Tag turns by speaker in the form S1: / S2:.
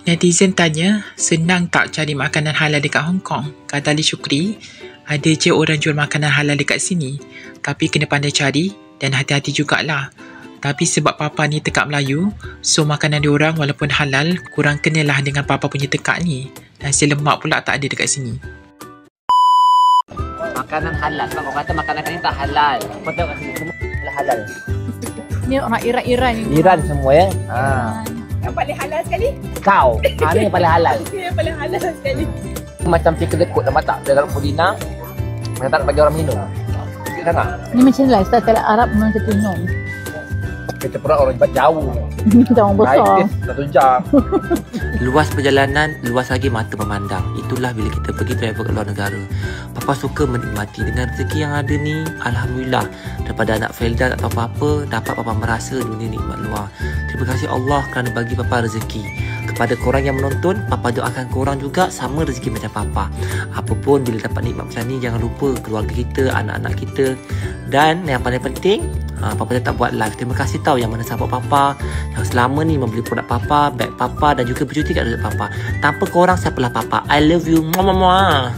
S1: Netizen tanya, senang tak cari makanan halal dekat Hong Kong? Kata Ali Shukri, ada je orang jual makanan halal dekat sini. Tapi kena pandai cari dan hati-hati jugalah. Tapi sebab Papa ni tekak Melayu, so makanan diorang walaupun halal, kurang kenalah dengan Papa punya tekak ni. Nasi lemak pula tak ada dekat sini.
S2: Makanan halal, sebab orang kata makanan ni tak halal. Kau tengok kat sini, semua halal.
S3: Ni orang Iran ni.
S2: Iran semua ya.
S4: Yang paling halal sekali?
S2: Kau, ni yang paling halal.
S4: Yang paling halal sekali.
S2: Macam chicken dekut dah matak. Dia taruh pudina, macam tak nak bagi orang minum. Sikit sangat.
S3: Ni macam lah, style Arab memang macam tu minum.
S2: Kita pula orang jauh.
S3: Kita orang besar.
S2: Satu jam.
S5: Luas perjalanan, luas lagi mata memandang. Itulah bila kita pergi travel ke luar negara. Papa suka menikmati dengan rezeki yang ada ni. Alhamdulillah, daripada anak Felda tak tahu apa-apa, dapat Papa merasa dunia nikmat luar. Terima kasih Allah kerana bagi Papa rezeki. Kepada korang yang menonton, Papa doakan korang juga sama rezeki macam Papa. Apapun bila dapat nikmat macam ni, jangan lupa keluarga kita, anak-anak kita. Dan yang paling penting, Papa tetap buat live. Terima kasih tahu yang mana support Papa, yang selama ni membeli produk Papa, beg Papa dan juga bercuti kat Papa. Tanpa korang, siapalah Papa. I love you. Mama.